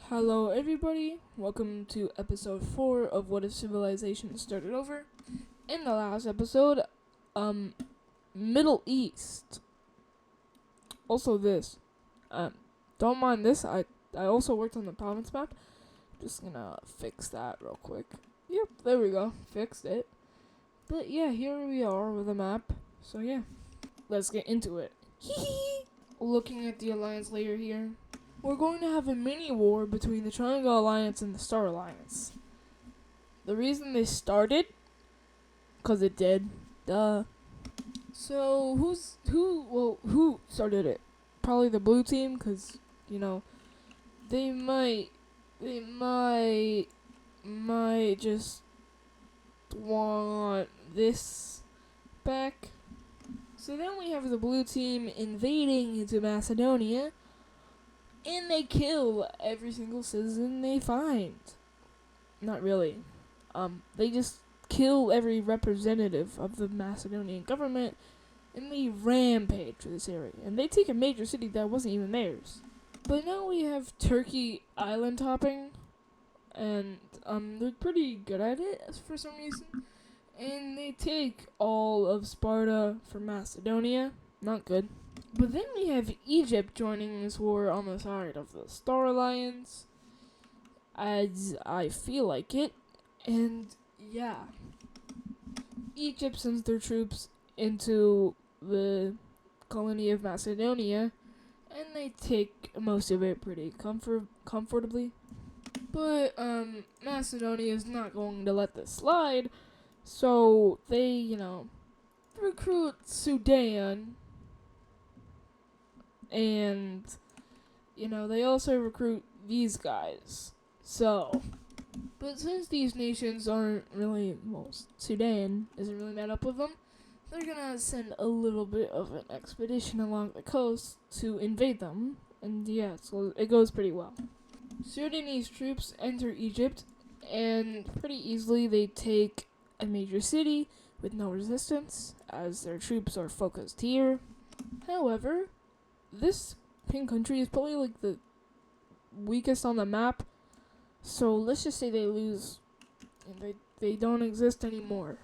Hello everybody, welcome to episode 4 of What If Civilization Started Over. In the last episode, Middle East. Also this. Don't mind this, I also worked on the province map. Just gonna fix that real quick. Yep, there we go, fixed it. But yeah, here we are with a map. So yeah, let's get into it. Looking at the alliance layer here. We're going to have a mini war between the Triangle Alliance and the Star Alliance. The reason they started, because it did. Duh. So, who started it? Probably the blue team, because, they might just want this back. So then we have the blue team invading into Macedonia. And they kill every single citizen they find. Not really. They just kill every representative of the Macedonian government, and they rampage through this area. And they take a major city that wasn't even theirs. But now we have Turkey island hopping, and they're pretty good at it for some reason. And they take all of Sparta from Macedonia. Not good. But then we have Egypt joining this war on the side of the Star Alliance, as I feel like it, and yeah. Egypt sends their troops into the colony of Macedonia, and they take most of it pretty comfortably. But, Macedonia is not going to let this slide, so they, recruit Sudan. And, they also recruit these guys. So, but since these nations aren't really, Sudan isn't really met up with them, they're gonna send a little bit of an expedition along the coast to invade them. And yeah, so it goes pretty well. Sudanese troops enter Egypt, and pretty easily they take a major city with no resistance, as their troops are focused here. However, this pink country is probably like the weakest on the map, so let's just say they lose and they don't exist anymore.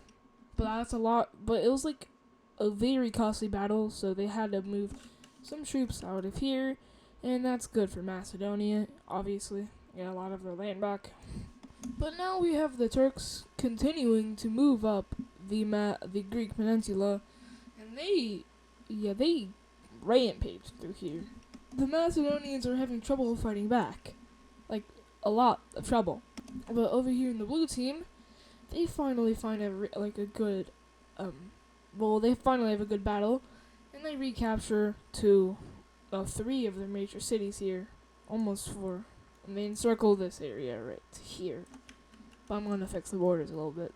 But that's a lot, but it was like a very costly battle, so they had to move some troops out of here, and that's good for Macedonia, obviously. Get a lot of their land back. But now we have the Turks continuing to move up the Greek peninsula, and they rampage through here. The Macedonians are having trouble fighting back. Like, a lot of trouble. But over here in the blue team, they finally find they finally have a good battle, and they recapture three of their major cities here. Almost 4. And they encircle this area right here. But I'm gonna fix the borders a little bit.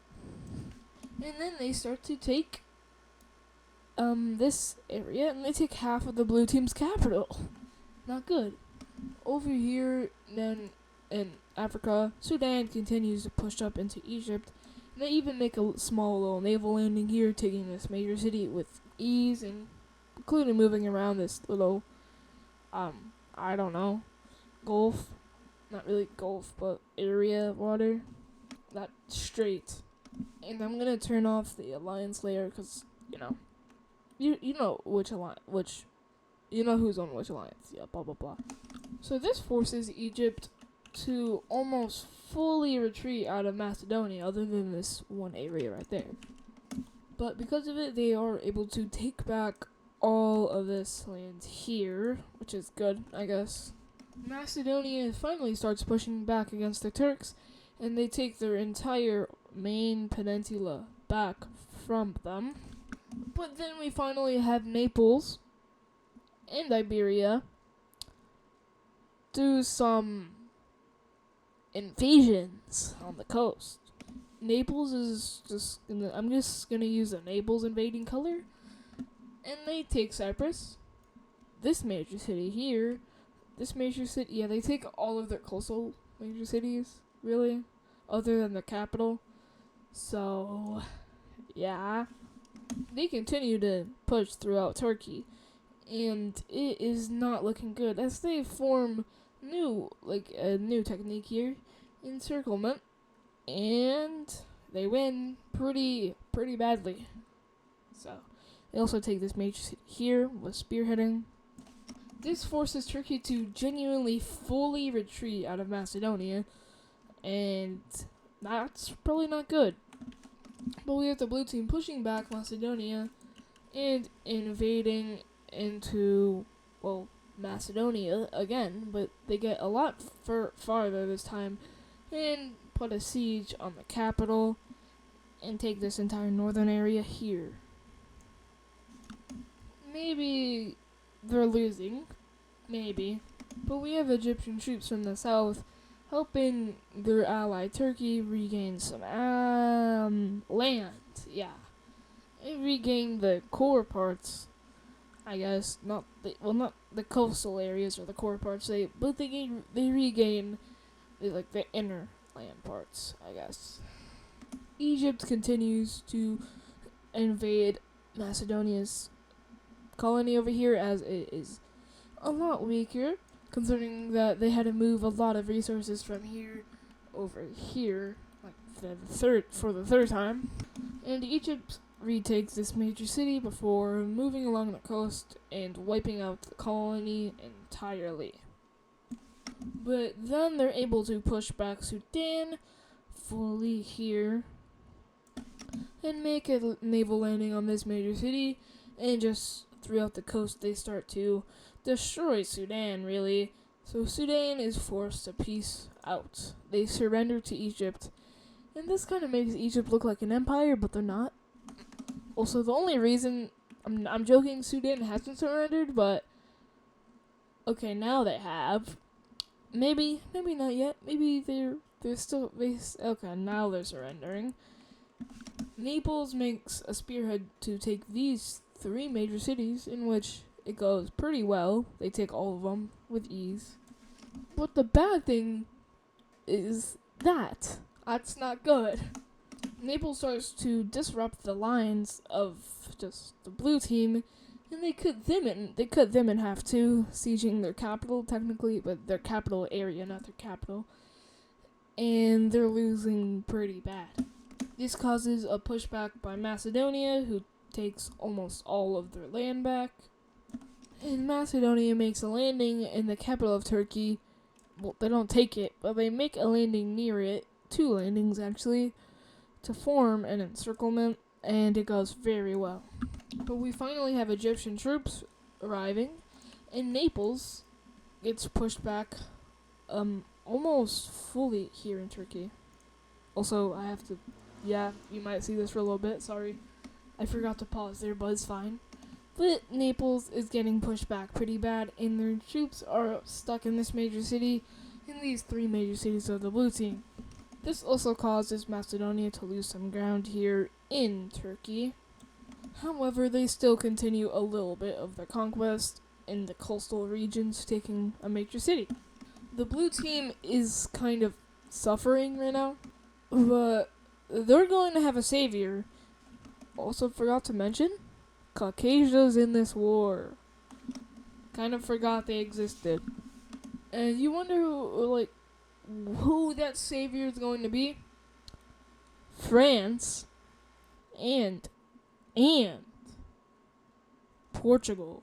And then they start to take this area, and they take half of the blue team's capital. Not good. Over here, then, in Africa, Sudan continues to push up into Egypt. And they even make a small little naval landing here, taking this major city with ease, and including moving around this little, gulf. Not really gulf, but area of water. That strait. And I'm gonna turn off the alliance layer, because, you know who's on which alliance. Yeah, blah blah blah. So this forces Egypt to almost fully retreat out of Macedonia, other than this one area right there. But because of it, they are able to take back all of this land here, which is good, I guess. Macedonia finally starts pushing back against the Turks, and they take their entire main peninsula back from them. But then we finally have Naples and Iberia do some invasions on the coast. Naples is I'm just gonna use the Naples invading color, and they take Cyprus. This major city here, they take all of their coastal major cities, really, other than the capital. So, yeah. They continue to push throughout Turkey, and it is not looking good as they form a new technique here, encirclement, and they win pretty badly. So they also take this major city here with spearheading. This forces Turkey to genuinely fully retreat out of Macedonia, and that's probably not good. But we have the blue team pushing back Macedonia and invading into, well, Macedonia again, but they get a lot farther this time and put a siege on the capital and take this entire northern area here. Maybe they're losing, maybe, but we have Egyptian troops from the south helping their ally Turkey regain some land. Yeah, and regain the core parts. I guess not the coastal areas or the core parts. They regain the inner land parts. I guess. Egypt continues to invade Macedonia's colony over here, as it is a lot weaker, considering that they had to move a lot of resources from here over here, like for the third time. And Egypt retakes this major city before moving along the coast and wiping out the colony entirely. But then they're able to push back Sudan fully here and make a naval landing on this major city, and just throughout the coast they start to destroy Sudan, really. So Sudan is forced to peace out. They surrender to Egypt, and this kind of makes Egypt look like an empire, but they're not. Also, the only reason I'm joking, Sudan hasn't surrendered, but okay, now they have. Maybe not yet. Maybe they're still okay. Now they're surrendering. Naples makes a spearhead to take these 3 major cities, in which it goes pretty well. They take all of them with ease. But the bad thing is that's not good. Naples starts to disrupt the lines of just the blue team, and they cut them in half too, sieging their capital technically, but their capital area, not their capital. And they're losing pretty bad. This causes a pushback by Macedonia, who takes almost all of their land back. And Macedonia makes a landing in the capital of Turkey. Well, they don't take it, but they make a landing near it, 2 landings actually, to form an encirclement, and it goes very well. But we finally have Egyptian troops arriving, and Naples gets pushed back almost fully here in Turkey. Also, you might see this for a little bit, sorry. I forgot to pause there, but it's fine. But Naples is getting pushed back pretty bad, and their troops are stuck in this major city, in these 3 major cities of the blue team. This also causes Macedonia to lose some ground here in Turkey. However, they still continue a little bit of their conquest in the coastal regions, taking a major city. The blue team is kind of suffering right now, but they're going to have a savior. Also forgot to mention, Caucasia's in this war. Kind of forgot they existed. And you wonder who that savior is going to be? France and Portugal.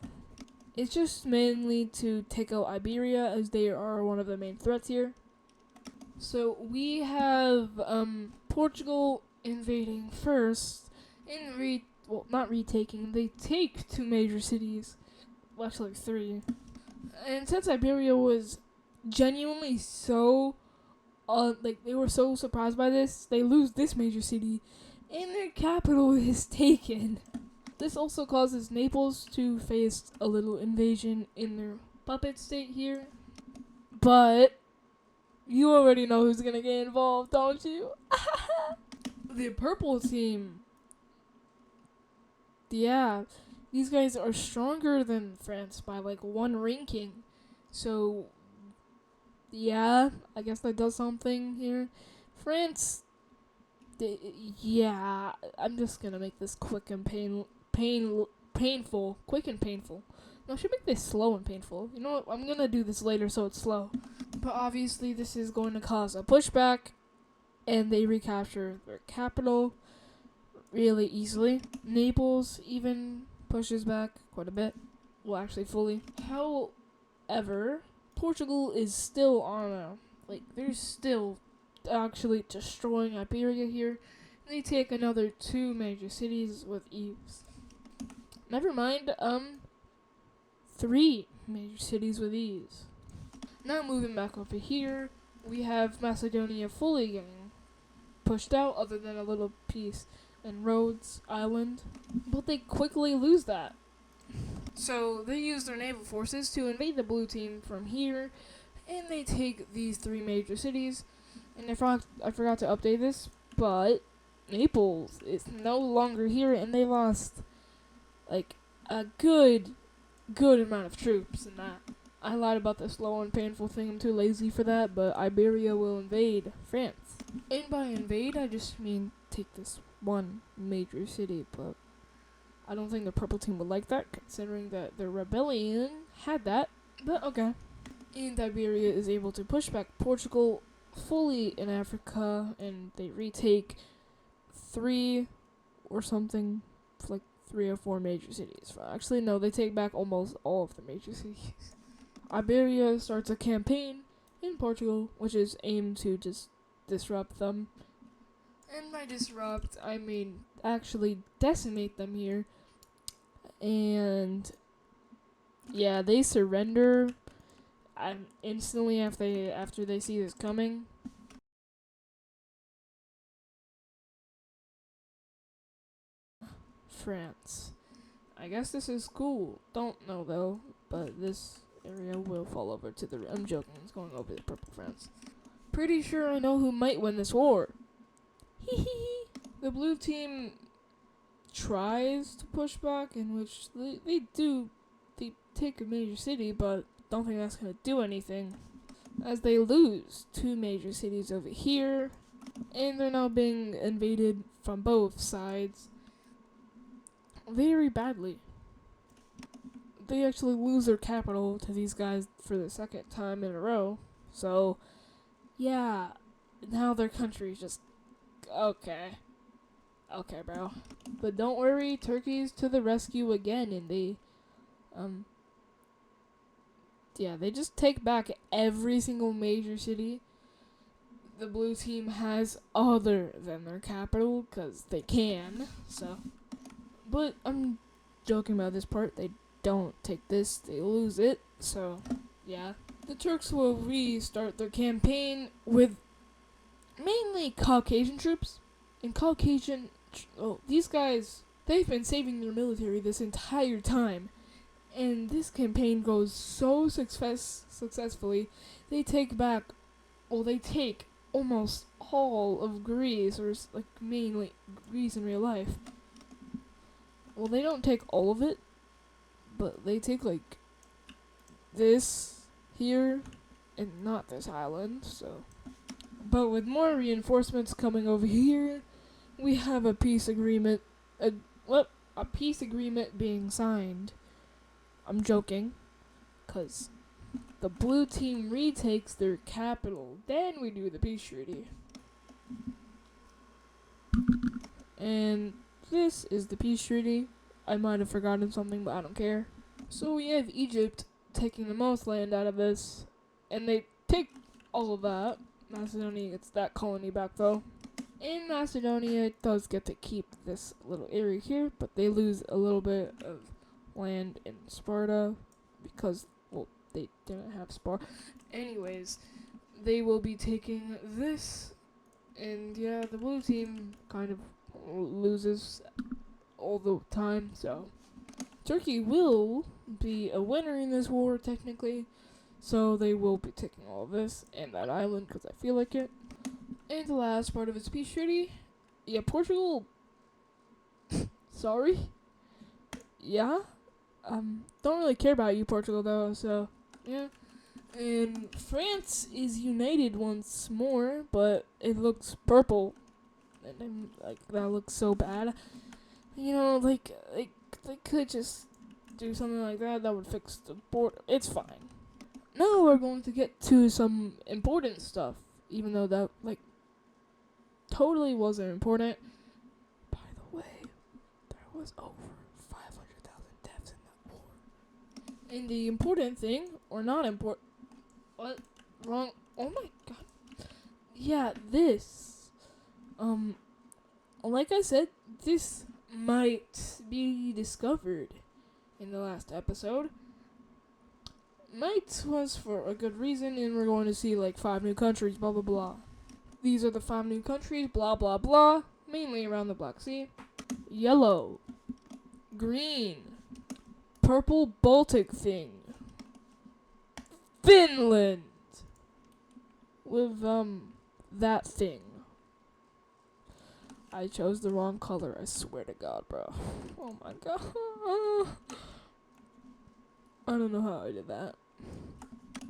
It's just mainly to take out Iberia, as they are one of the main threats here. So we have Portugal invading first and not retaking. They take 2 major cities, well, actually 3. And since Iberia was genuinely so, they were so surprised by this, they lose this major city, and their capital is taken. This also causes Naples to face a little invasion in their puppet state here. But you already know who's gonna get involved, don't you? The purple team. Yeah, these guys are stronger than France by 1 ranking. So, yeah, I guess that does something here. France, I'm just gonna make this quick and painful. Quick and painful. I should make this slow and painful. You know what? I'm gonna do this later so it's slow. But obviously this is going to cause a pushback, and they recapture their capital really easily. Naples even pushes back quite a bit. Well, actually fully. However, Portugal is still on a, they're still actually destroying Iberia here. They take another 2 major cities with ease. Never mind, 3 major cities with ease. Now moving back over here, we have Macedonia fully getting pushed out, other than a little piece in Rhodes Island. But they quickly lose that. So they use their naval forces to invade the blue team from here, and they take these 3 major cities. And I forgot to update this, but Naples is no longer here, and they lost a good amount of troops in that. I lied about the slow and painful thing. I'm too lazy for that, but Iberia will invade France. And by invade, I just mean take this 1 major city, but I don't think the purple team would like that, considering that their rebellion had that, but okay. And Iberia is able to push back Portugal fully in Africa, and they retake 3 or something, 3 or 4 major cities. Actually, no, they take back almost all of the major cities. Iberia starts a campaign in Portugal, which is aimed to just disrupt them. And by disrupt, I mean actually decimate them here. And yeah, they surrender instantly after they see this coming. France. I guess this is cool. Don't know though, but this area will fall over to the. I'm joking. It's going over to purple France. Pretty sure I know who might win this war. Hee hee. The blue team tries to push back, in which they take a major city, but don't think that's gonna do anything, as they lose 2 major cities over here, and they're now being invaded from both sides very badly. They actually lose their capital to these guys for the 2nd time in a row. So, yeah, now their country's just okay, bro. But don't worry, Turkey's to the rescue again, and they they just take back every single major city the blue team has other than their capital, because they can. So, but I'm joking about this part. They don't take this, they lose it. So, yeah. The Turks will restart their campaign with mainly Caucasian troops. And these guys, they've been saving their military this entire time. And this campaign goes so successfully. They take almost all of Greece, or mainly Greece in real life. Well, they don't take all of it, but they take this here and not this island. So, but with more reinforcements coming over here, we have a peace agreement. A peace agreement being signed. I'm joking, cause the blue team retakes their capital. Then we do the peace treaty. And this is the peace treaty. I might have forgotten something, but I don't care. So we have Egypt taking the most land out of this, and they take all of that. Macedonia gets that colony back though. And Macedonia does get to keep this little area here, but they lose a little bit of land in Sparta because, they didn't have Sparta. Anyways, they will be taking this, and yeah, the blue team kind of loses all the time, so Turkey will be a winner in this war, technically, so they will be taking all of this and that island because I feel like it. And the last part of its peace treaty, Portugal, sorry, don't really care about you, Portugal, though, so, yeah. And France is united once more, but it looks purple, and that looks so bad. They could just do something like that, that would fix the board. It's fine. Now we're going to get to some important stuff, even though that, like, totally wasn't important. By the way, there was over 500,000 deaths in that war. And the important thing, or not important, what? Wrong, oh my god. Yeah, this, like I said, this might be discovered in the last episode. Might was for a good reason, and we're going to see like 5 new countries, blah blah blah. These are the 5 new countries, blah blah blah, mainly around the Black Sea. Yellow, green, purple Baltic thing, Finland, with that thing. I chose the wrong color, I swear to God, bro. Oh my god. I don't know how I did that.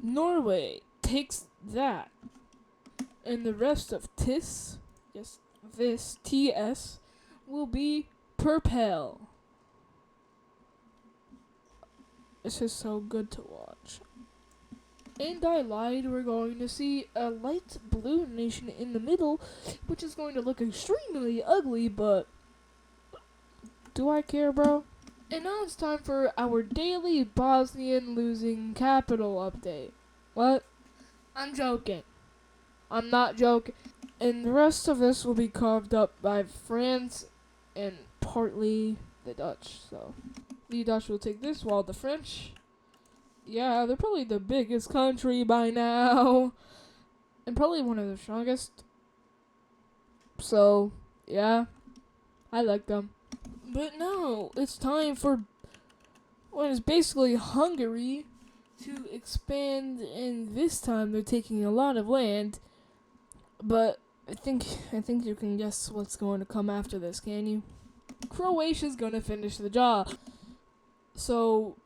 Norway takes that. And the rest of TIS, yes, this TS, will be purple. It's just so good to watch. And I lied, we're going to see a light blue nation in the middle, which is going to look extremely ugly, but do I care, bro? And now it's time for our daily Bosnian losing capital update. What? I'm joking. I'm not joking. And the rest of this will be carved up by France and partly the Dutch. So the Dutch will take this, while the French, yeah, they're probably the biggest country by now. And probably one of the strongest. So, yeah, I like them. But now it's time for what is basically Hungary to expand, and this time they're taking a lot of land. But I think you can guess what's going to come after this, can you? Croatia's gonna finish the job. So,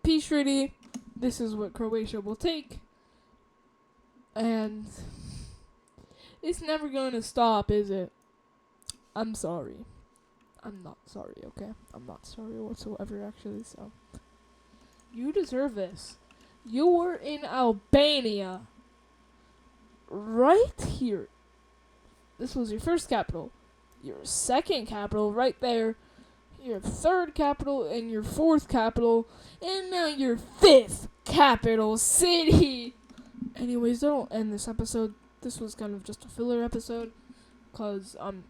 peace treaty. This is what Croatia will take, and it's never gonna stop, is it? I'm sorry. I'm not sorry, okay? I'm not sorry whatsoever, actually, so. You deserve this. You were in Albania. Right here. This was your first capital. Your second capital, right there. Your third capital, and your fourth capital. And now your fifth capital city. Anyways, that'll end this episode. This was kind of just a filler episode, because I'm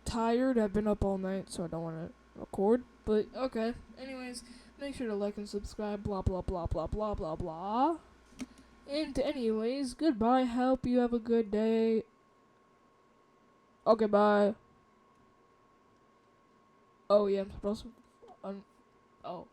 tired. I've been up all night, so I don't want to record. But, okay. Anyways, make sure to like and subscribe, blah, blah, blah, blah, blah, blah, blah. And anyways, goodbye. Hope you have a good day. Okay, bye. Oh, yeah, I'm supposed to... oh.